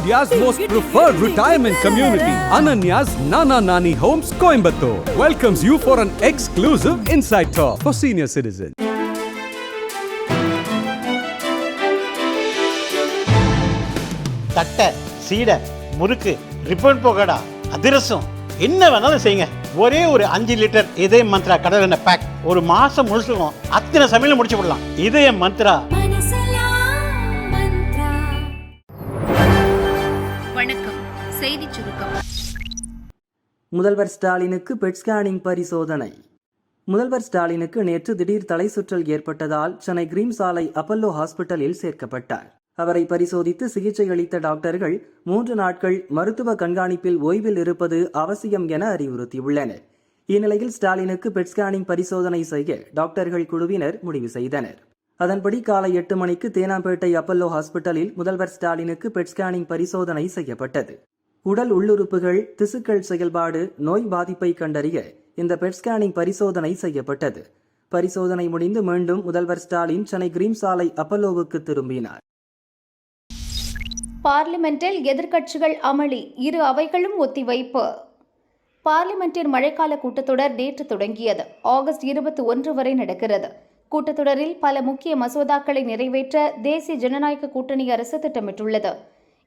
India's most preferred retirement community, Ananya's Nana Nani Homes, Coimbatore, welcomes you for an exclusive inside tour for senior citizens. தட்டை, சீடை, முறுக்கு, ribbon போகடா, அதிரசம் என்ன வேணாலும் செய்யுங்க. ஒரே ஒரு 5 லிட்டர் இதய மந்த்ரா கடல் எண்ணெய் பேக் ஒரு மாசம் முழுசுக்கும் அத்தனை சமையல முடிச்சு விடலாம். இதய மந்த்ரா. வணக்கம். செய்தி சுருக்கம். முதல்வர் ஸ்டாலினுக்கு பெட் ஸ்கேனிங் பரிசோதனை. முதல்வர் ஸ்டாலினுக்கு நேற்று திடீர் தலை சுற்றல் ஏற்பட்டதால் சென்னை கிரீம் சாலை அப்பல்லோ ஹாஸ்பிட்டலில் சேர்க்கப்பட்டார். அவரை பரிசோதித்து சிகிச்சை அளித்த டாக்டர்கள் 3 நாட்கள் மருத்துவ கண்காணிப்பில் ஓய்வில் இருப்பது அவசியம் என அறிவுறுத்தியுள்ளனர். இந்நிலையில் ஸ்டாலினுக்கு பெட் ஸ்கேனிங் பரிசோதனை செய்ய டாக்டர்கள் குழுவினர் முடிவு செய்தனர். அதன்படி காலை 8 மணிக்கு தேனாம்பேட்டை அப்பல்லோ ஹாஸ்பிட்டலில் முதல்வர் ஸ்டாலினுக்கு பெட் ஸ்கேனிங் பரிசோதனை செய்யப்பட்டது. உடல் உள்ளுறுப்புகள், திசுக்கள் செயல்பாடு, நோய் பாதிப்பை கண்டறிய இந்த பெட் ஸ்கேனிங் பரிசோதனை செய்யப்பட்டது. பரிசோதனை முடிந்து மீண்டும் முதல்வர் ஸ்டாலின் சென்னை கிரீம் சாலை அப்பல்லோவுக்கு திரும்பினார். பார்லிமெண்டில் எதிர்க்கட்சிகள் அமளி, 2 அவைகளும் ஒத்திவைப்பு. பார்லிமெண்டின் மழைக்கால கூட்டத்தொடர் நேற்று தொடங்கியது. ஆகஸ்ட் 21 வரை நடக்கிறது. கூட்டத்தொடரில் பல முக்கிய மசோதாக்களை நிறைவேற்ற தேசிய ஜனநாயக கூட்டணி அரசு திட்டமிட்டுள்ளது.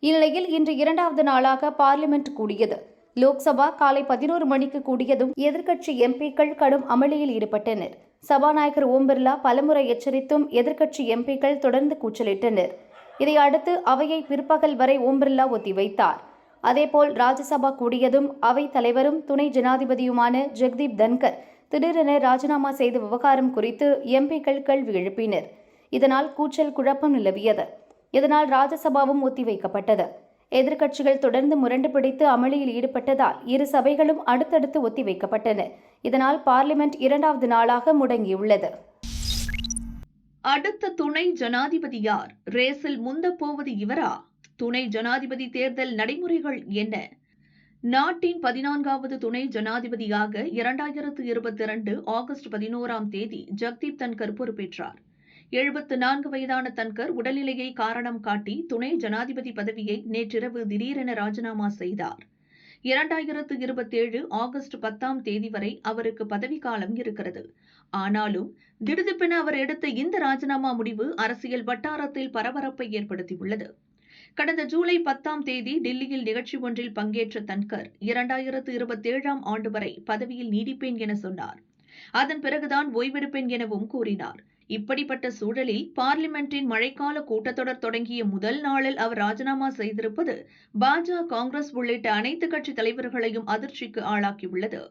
இந்நிலையில் இன்று 2வது நாளாக பார்லிமெண்ட் கூடியது. லோக்சபா காலை 11 மணிக்கு கூடியதும் எதிர்க்கட்சி எம்பிக்கள் கடும் அமளியில் ஈடுபட்டனர். சபாநாயகர் ஓம் பிர்லா பலமுறை எச்சரித்தும் எதிர்க்கட்சி எம்பிக்கள் தொடர்ந்து கூச்சலிட்டனர். இதையடுத்து அவையை பிற்பகல் வரை ஓம் பிர்லா ஒத்திவைத்தார். அதேபோல் ராஜ்யசபா கூடியதும் அவைத் தலைவரும் துணை ஜனாதிபதியுமான ஜெகதீப் தன்கர் திடீரென ராஜினாமா செய்த விவகாரம் குறித்து எம்பிக்கள் கேள்வி எழுப்பினர். இதனால் கூச்சல் குழப்பம் நிலவியது. இதனால் ராஜ்யசபாவும் ஒத்திவைக்கப்பட்டது. எதிர்க்கட்சிகள் தொடர்ந்து முரண்டு பிடித்து அமளியில் ஈடுபட்டதால் 2 சபைகளும் அடுத்தடுத்து ஒத்திவைக்கப்பட்டன. இதனால் பார்லிமெண்ட் 2வது நாளாக முடங்கியுள்ளது. அடுத்த துணை ஜனாதிபதி யார்? ரேஸில் முந்தப் போவது இவரா? துணை ஜனாதிபதி தேர்தல் நடைமுறைகள் என்ன? நாட்டின் 14வது துணை ஜனாதிபதியாக 2022 ஆகஸ்ட் 11ஆம் தேதி ஜெகதீப் தன்கர் பொறுப்பேற்றார். 74 வயதான தன்கர் உடல்நிலையை காரணம் காட்டி துணை ஜனாதிபதி பதவியை நேற்றிரவு திடீரென ராஜினாமா செய்தார். 2027 ஆகஸ்ட் 10ஆம் தேதி வரை அவருக்கு பதவிக்காலம் இருக்கிறது. ஆனாலும் திடுதிப்பென அவர் எடுத்த இந்த ராஜினாமா முடிவு அரசியல் வட்டாரத்தில் பரபரப்பை ஏற்படுத்தியுள்ளது. கடந்த ஜூலை 10ஆம் தேதி டில்லியில் நிகழ்ச்சி ஒன்றில் பங்கேற்ற தன்கர் 2027ஆம் ஆண்டு வரை பதவியில் நீடிப்பேன் என சொன்னார். அதன் பிறகுதான் ஓய்வெடுப்பேன் எனவும் கூறினார். இப்படிப்பட்ட சூழலில் பார்லிமெண்டின் மழைக்கால கூட்டத்தொடர் தொடங்கிய முதல் நாளில் அவர் ராஜினாமா செய்திருப்பது பாஜக, காங்கிரஸ் உள்ளிட்ட அனைத்து கட்சி தலைவர்களையும் அதிர்ச்சிக்கு ஆளாக்கியுள்ளது.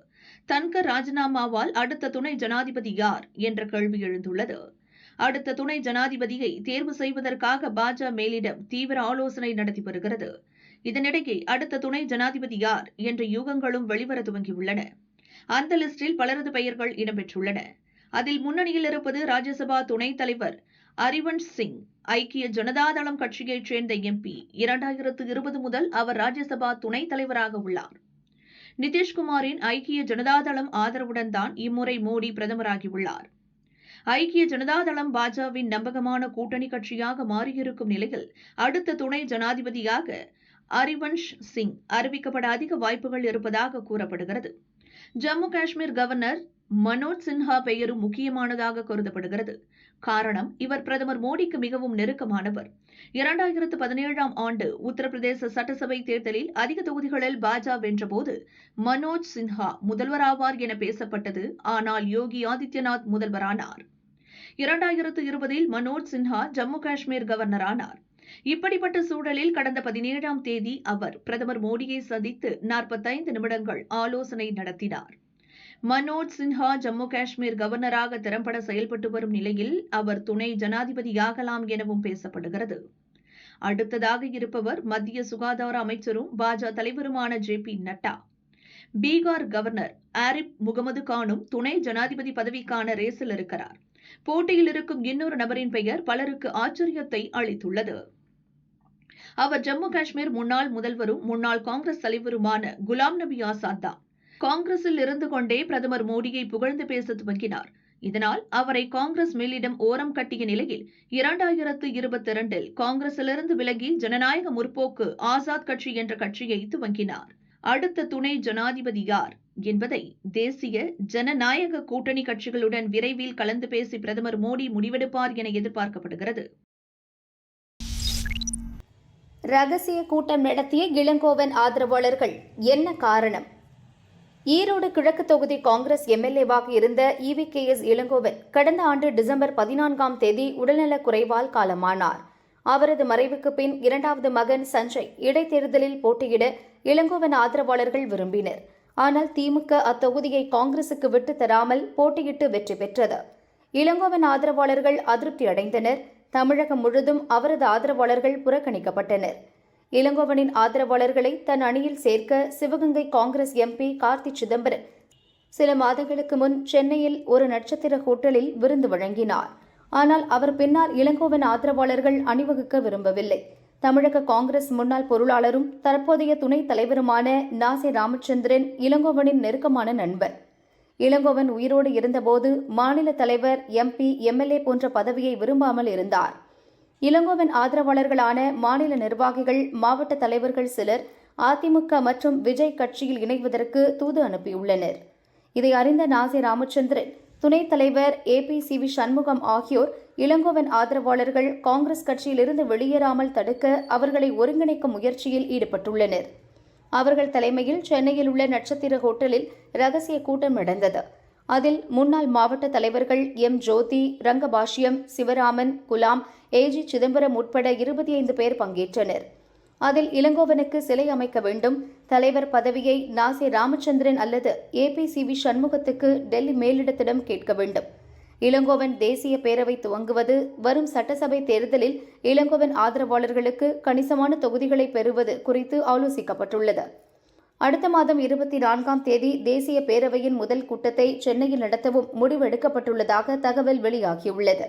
தன்கர் ராஜினாமாவால் அடுத்த துணை ஜனாதிபதி யார் என்ற கேள்வி எழுந்துள்ளது. அடுத்த துணை ஜனாதிபதியை தேர்வு செய்வதற்காக பாஜக மேலிடம் தீவிர ஆலோசனை நடத்தி வருகிறது. இதனிடையே அடுத்த துணை ஜனாதிபதி யார் என்ற யூகங்களும் வெளிவர துவங்கியுள்ளன. அந்த லிஸ்டில் பலரது பெயர்கள் இடம்பெற்றுள்ளன. அதில் முன்னணியில் இருப்பது ராஜ்யசபா துணைத் தலைவர் ஹரிவன்ஷ் சிங். ஐக்கிய ஜனதாதளம் கட்சியைச் சேர்ந்த எம்பி. 2020 முதல் அவர் ராஜ்யசபா துணைத் தலைவராக உள்ளார். நிதிஷ்குமாரின் ஐக்கிய ஜனதாதளம் ஆதரவுடன் தான் இம்முறை மோடி பிரதமராகியுள்ளார். ஐக்கிய ஜனதாதளம் பாஜகவின் நம்பகமான கூட்டணி கட்சியாக மாறியிருக்கும் நிலையில் அடுத்த துணை ஜனாதிபதியாக ஹரிவன்ஷ் சிங் அறிவிக்கப்பட அதிக வாய்ப்புகள் இருப்பதாக கூறப்படுகிறது. ஜம்மு காஷ்மீர் கவர்னர் மனோஜ் சின்ஹா பெயரும் முக்கியமானதாக கருதப்படுகிறது. காரணம், இவர் பிரதமர் மோடிக்கு மிகவும் நெருக்கமானவர். 2017ஆம் ஆண்டு உத்தரப்பிரதேச சட்டசபை தேர்தலில் அதிக தொகுதிகளில் பாஜக வென்றபோது மனோஜ் சின்ஹா முதல்வராவார் என பேசப்பட்டது. ஆனால் யோகி ஆதித்யநாத் முதல்வரானார். 2020இல் மனோஜ் சின்ஹா ஜம்மு காஷ்மீர் கவர்னரானார். இப்படிப்பட்ட சூழலில் கடந்த 17ஆம் தேதி அவர் பிரதமர் மோடியை சந்தித்து 45 நிமிடங்கள் ஆலோசனை நடத்தினார். மனோஜ் சின்ஹா ஜம்மு காஷ்மீர் கவர்னராக திறம்பட செயல்பட்டு வரும் நிலையில் அவர் துணை ஜனாதிபதியாகலாம் எனவும் பேசப்படுகிறது. அடுத்ததாக இருப்பவர் மத்திய சுகாதார அமைச்சரும் பாஜக தலைவருமான ஜே.பி. நட்டா. பீகார் கவர்னர் ஆரிப் முகமது கானும் துணை ஜனாதிபதி பதவிக்கான ரேஸில் இருக்கிறார். போட்டியில் இருக்கும் இன்னொரு நபரின் பெயர் பலருக்கு ஆச்சரியத்தை அளித்துள்ளது. அவர் ஜம்மு காஷ்மீர் முன்னாள் முதல்வரும் முன்னாள் காங்கிரஸ் தலைவருமான குலாம் நபி ஆசாத் தான். காங்கிரஸில் இருந்து கொண்டே பிரதமர் மோடியை புகழ்ந்து பேச துவங்கினார். இதனால் அவரை காங்கிரஸ் மேலிடம் ஓரம் கட்டிய நிலையில் 2022 காங்கிரசிலிருந்து விலகி ஜனநாயக முற்போக்கு ஆசாத் கட்சி என்ற கட்சியை துவங்கினார். அடுத்த துணை ஜனாதிபதி யார் என்பதை தேசிய ஜனநாயக கூட்டணி கட்சிகளுடன் விரைவில் கலந்து பேசி பிரதமர் மோடி முடிவெடுப்பார் என எதிர்பார்க்கப்படுகிறது. ரகசிய கூட்டம் நடத்திய இளங்கோவன் ஆதரவாளர்கள் என்ன காரணம்? ஈரோடு கிழக்கு தொகுதி காங்கிரஸ் எம்எல்ஏவாக இருந்த EVKS இளங்கோவன் கடந்த ஆண்டு டிசம்பர் 14ஆம் தேதி உடல்நலக் குறைவால் காலமானார். அவரது மறைவுக்கு பின் இரண்டாவது மகன் சஞ்சய் இடைத்தேர்தலில் போட்டியிட இளங்கோவன் ஆதரவாளர்கள் விரும்பினர். ஆனால் திமுக அத்தொகுதியை காங்கிரசுக்கு விட்டு தராமல் போட்டியிட்டு வெற்றி பெற்றது. இளங்கோவன் ஆதரவாளர்கள் அதிருப்தி அடைந்தனர். தமிழகம் முழுதும் அவரது ஆதரவாளர்கள் புறக்கணிக்கப்பட்டனர். இளங்கோவனின் ஆதரவாளர்களை தன் அணியில் சேர்க்க சிவகங்கை காங்கிரஸ் MP கார்த்தி சிதம்பரம் சில மாதங்களுக்கு முன் சென்னையில் ஒரு நட்சத்திர ஹோட்டலில் விருந்து வழங்கினார். ஆனால் அவர் பின்னால் இளங்கோவன் ஆதரவாளர்கள் அணிவகுக்க விரும்பவில்லை. தமிழக காங்கிரஸ் முன்னாள் பொருளாளரும் தற்போதைய துணைத் தலைவருமான நாசே ராமச்சந்திரன் இளங்கோவனின் நெருக்கமான நண்பர். இளங்கோவன் உயிரோடு இருந்தபோது மாநில தலைவர், MP, MLA போன்ற பதவியை விரும்பாமல் இருந்தார். இளங்கோவன் ஆதரவாளர்களான மாநில நிர்வாகிகள், மாவட்ட தலைவர்கள் சிலர் அதிமுக மற்றும் விஜய் கட்சியில் இணைவதற்கு தூது அனுப்பியுள்ளனர். இதை அறிந்த நாசே ராமச்சந்திரன், துணைத் தலைவர் APCV சண்முகம் ஆகியோர் இளங்கோவன் ஆதரவாளர்கள் காங்கிரஸ் கட்சியிலிருந்து வெளியேறாமல் தடுக்க அவர்களை ஒருங்கிணைக்கும் முயற்சியில் ஈடுபட்டுள்ளனர். அவர்கள் தலைமையில் சென்னையில் உள்ள நட்சத்திர ஹோட்டலில் ரகசிய கூட்டம் நடந்தது. அதில் முன்னாள் மாவட்ட தலைவர்கள் M. ஜோதி, ரங்கபாஷ்யம், சிவராமன், குலாம், AG சிதம்பரம் உட்பட 25 பேர் பங்கேற்றனர். அதில் இளங்கோவனுக்கு சிலை அமைக்க வேண்டும், தலைவர் பதவியை நாசே ராமச்சந்திரன் அல்லது APCV சண்முகத்துக்கு டெல்லி மேலிடத்திடம் கேட்க வேண்டும், இளங்கோவன் தேசிய பேரவை துவங்குவது, வரும் சட்டசபை தேர்தலில் இளங்கோவன் ஆதரவாளர்களுக்கு கணிசமான தொகுதிகளை பெறுவது குறித்து ஆலோசிக்கப்பட்டுள்ளது. அடுத்த மாதம் 24ஆம் தேதி தேசிய பேரவையின் முதல் கூட்டத்தை சென்னையில் நடத்தவும் முடிவெடுக்கப்பட்டுள்ளதாக தகவல் வெளியாகியுள்ளது.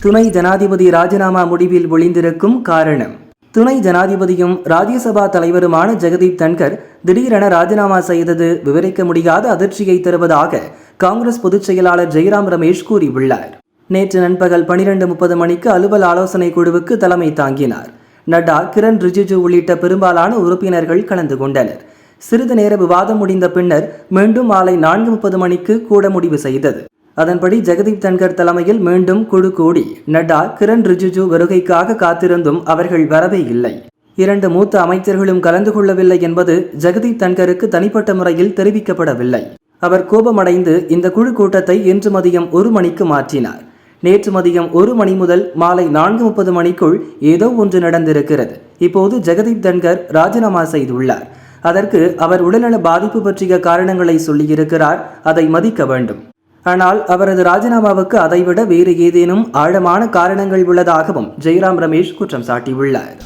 துணை ஜனாதிபதி ராஜினாமா முடிவில் ஒளிந்திருக்கும் காரணம். துணை ஜனாதிபதியும் ராஜ்யசபா தலைவருமான ஜெகதீப் தன்கர் திடீரென ராஜினாமா செய்தது விவரிக்க முடியாத அதிர்ச்சியை தருவதாக காங்கிரஸ் பொதுச் செயலாளர் ஜெய்ராம் ரமேஷ் கூறியுள்ளார். நேற்று நண்பகல் 12:30 மணிக்கு அலுவல் ஆலோசனை குழுவுக்கு தலைமை தாங்கினார். நட்டா, கிரண் ரிஜிஜு உள்ளிட்ட பெரும்பாலான உறுப்பினர்கள் கலந்து கொண்டனர். சிறிது நேர விவாதம் முடிந்த பின்னர் மீண்டும் மாலை 4:30 மணிக்கு கூட முடிவு செய்தது. அதன்படி ஜெகதீப் தன்கர் தலைமையில் மீண்டும் குழு கூடி நட்டா, கிரண் ரிஜிஜு வருகைக்காக காத்திருந்தும் அவர்கள் வரவே இல்லை. 2 மூத்த அமைச்சர்களும் கலந்து கொள்ளவில்லை என்பது ஜெகதீப் தன்கருக்கு தனிப்பட்ட முறையில் தெரிவிக்கப்படவில்லை. அவர் கோபமடைந்து இந்த குழு கூட்டத்தை இன்று மதியம் 1 மணிக்கு மாற்றினார். நேற்று மதியம் 1 மணி முதல் மாலை 4:30 மணிக்குள் ஏதோ ஒன்று நடந்திருக்கிறது. இப்போது ஜெகதீப் தன்கர் ராஜினாமா செய்துள்ளார். அதற்கு அவர் உடல்நல பாதிப்பு பற்றிய காரணங்களை சொல்லியிருக்கிறார். அதை மதிக்க வேண்டும். ஆனால் அவரது ராஜினாமாவுக்கு அதைவிட வேறு ஏதேனும் ஆழமான காரணங்கள் உள்ளதாகவும் ஜெய்ராம் ரமேஷ் குற்றம் சாட்டியுள்ளார்.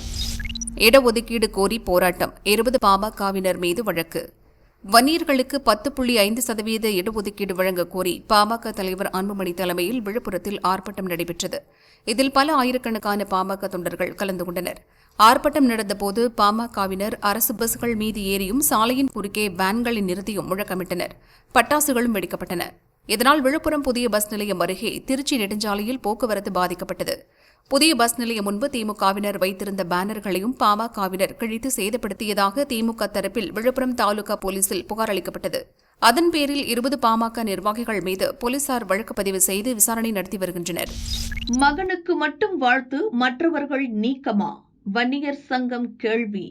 இடஒதுக்கீடு கோரி போராட்டம், 20 பாமகவினர் மீது வழக்கு. வன்னியர்களுக்கு 10.5% இடஒதுக்கீடு வழங்க கோரி பாமக தலைவர் அன்புமணி தலைமையில் விழுப்புரத்தில் ஆர்ப்பாட்டம் நடைபெற்றது. இதில் பல ஆயிரக்கணக்கான பாமக தொண்டர்கள் கலந்து கொண்டனர். ஆர்ப்பாட்டம் நடந்தபோது பாமகவினர் அரசு பஸ்கள் மீது ஏறியும் சாலையின் குறுக்கே வேன்களை நிறுத்தியும் முழக்கமிட்டனர். பட்டாசுகளும் வெடிக்கப்பட்டன. இதனால் விழுப்புரம் புதிய பஸ் நிலையம் அருகே திருச்சி நெடுஞ்சாலையில் போக்குவரத்து பாதிக்கப்பட்டது. புதிய பஸ் நிலையம் முன்பு திமுகவினர் வைத்திருந்த பேனர்களையும் பாமகவினர் கிழித்து சேதப்படுத்தியதாக திமுக தரப்பில் விழுப்புரம் தாலுகா போலீசில் புகார் அளிக்கப்பட்டது. அதன் பேரில் 20 பாமக நிர்வாகிகள் மீது போலீசார் வழக்கு பதிவு செய்து விசாரணை நடத்தி வருகின்றனர். மகனுக்கு மட்டும் வாழ்த்து, மற்றவர்கள் நீக்கமா? வன்னியர் சங்கம் கேள்வி.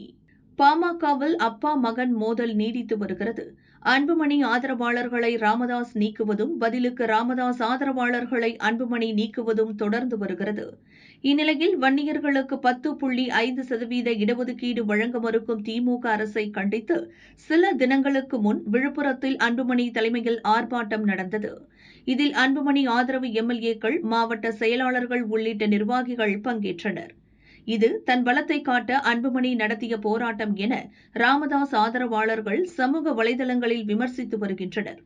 பாமகவில் அப்பா மகன் மோதல் நீடித்து வருகிறது. அன்புமணி ஆதரவாளர்களை ராமதாஸ் நீக்குவதும், பதிலுக்கு ராமதாஸ் ஆதரவாளர்களை அன்புமணி நீக்குவதும் தொடர்ந்து வருகிறது. இந்நிலையில் வன்னியர்களுக்கு 10.5% இடஒதுக்கீடு வழங்க மறுக்கும் திமுக அரசை கண்டித்து சில தினங்களுக்கு முன் விழுப்புரத்தில் அன்புமணி தலைமையில் ஆர்ப்பாட்டம் நடந்தது. இதில் அன்புமணி ஆதரவு MLAக்கள், மாவட்ட செயலாளர்கள் உள்ளிட்ட நிர்வாகிகள் பங்கேற்றனர். இது தன் பலத்தை காட்ட அன்புமணி நடத்திய போராட்டம் என ராமதாஸ் ஆதரவாளர்கள் சமூக வலைதளங்களில் விமர்சித்து வருகின்றனர்.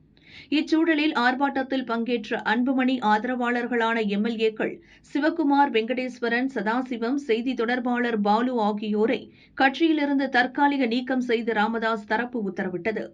இச்சூழலில் ஆர்ப்பாட்டத்தில் பங்கேற்ற அன்புமணி ஆதரவாளர்களான MLAக்கள் சிவக்குமார், வெங்கடேஸ்வரன், சதாசிவம், செய்தி தொடர்பாளர் பாலு ஆகியோரை கட்சியிலிருந்து தற்காலிக நீக்கம் செய்து ராமதாஸ் தரப்பு உத்தரவிட்டது.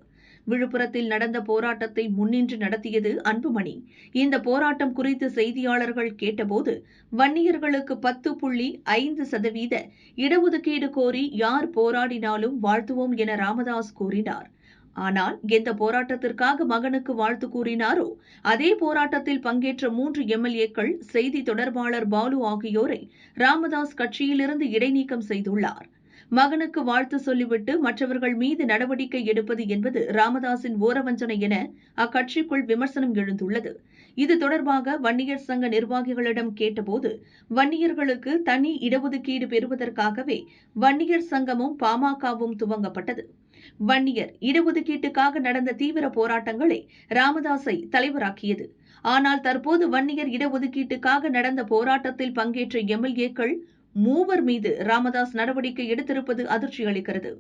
விழுப்புரத்தில் நடந்த போராட்டத்தை முன்னின்று நடத்தியது அன்புமணி. இந்த போராட்டம் குறித்து செய்தியாளர்கள் கேட்டபோது வன்னியர்களுக்கு 10.5% இடஒதுக்கீடு கோரி யார் போராடினாலும் வாழ்த்துவோம் என ராமதாஸ் கூறினார். ஆனால் எந்த போராட்டத்திற்காக மகனுக்கு வாழ்த்து கூறினாரோ அதே போராட்டத்தில் பங்கேற்ற 3 எம்எல்ஏக்கள், செய்தி தொடர்பாளர் பாலு ஆகியோரை ராமதாஸ் கட்சியிலிருந்து இடைநீக்கம் செய்துள்ளார். மகனுக்கு வாழ்த்து சொல்லிவிட்டு மற்றவர்கள் மீது நடவடிக்கை எடுப்பது என்பது ராமதாஸின் ஓரவஞ்சனை என அக்கட்சிக்குள் விமர்சனம் எழுந்துள்ளது. இது தொடர்பாக வன்னியர் சங்க நிர்வாகிகளிடம் கேட்டபோது வன்னியர்களுக்கு தனி இடஒதுக்கீடு பெறுவதற்காகவே வன்னியர் சங்கமும் பாமகவும் துவங்கப்பட்டது. வன்னியர் இடஒதுக்கீட்டுக்காக நடந்த தீவிர போராட்டங்களே ராமதாஸை தலைவராக்கியது. ஆனால் தற்போது வன்னியர் இடஒதுக்கீட்டுக்காக நடந்த போராட்டத்தில் பங்கேற்ற எம்எல்ஏக்கள் 3 மீது ராமதாஸ் நடவடிக்கை எடுத்திருப்பது அதிர்ச்சி அளிக்கிறது.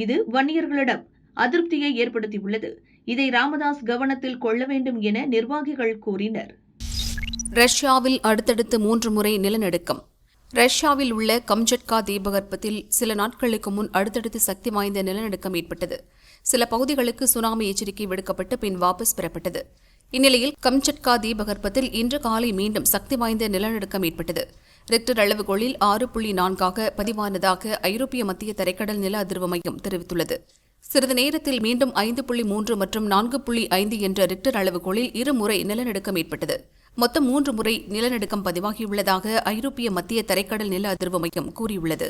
இது வன்னியர்களிடம் அதிருப்தியை ஏற்படுத்தியுள்ளது. இதை ராமதாஸ் கவனத்தில் கொள்ள வேண்டும் என நிர்வாகிகள் கூறினர். ரஷ்யாவில் அடுத்தடுத்து 3 முறை நிலநடுக்கம். ரஷ்யாவில் உள்ள கம்சட்கா தீபகற்பத்தில் சில நாட்களுக்கு முன் அடுத்தடுத்து சக்தி வாய்ந்த நிலநடுக்கம் ஏற்பட்டது. சில பகுதிகளுக்கு சுனாமி எச்சரிக்கை விடுக்கப்பட்டு பின் வாபஸ் பெறப்பட்டது. இந்நிலையில் கம்சட்கா தீபகற்பத்தில் இன்று காலை மீண்டும் சக்தி வாய்ந்த நிலநடுக்கம் ஏற்பட்டது. ரிக்டர் அளவுகோலில் 6.4 பதிவானதாக ஐரோப்பிய மத்திய தரைக்கடல் நில அதிர்வு மையம் தெரிவித்துள்ளது. சிறிது நேரத்தில் மீண்டும் 5.3 மற்றும் 4.5 என்ற ரிக்டர் அளவுகோலில் 2 முறை நிலநடுக்கம் ஏற்பட்டது. மொத்தம் 3 முறை நிலநடுக்கம் பதிவாகியுள்ளதாக ஐரோப்பிய மத்திய தரைக்கடல் நில அதிர்வு மையம் கூறியுள்ளது.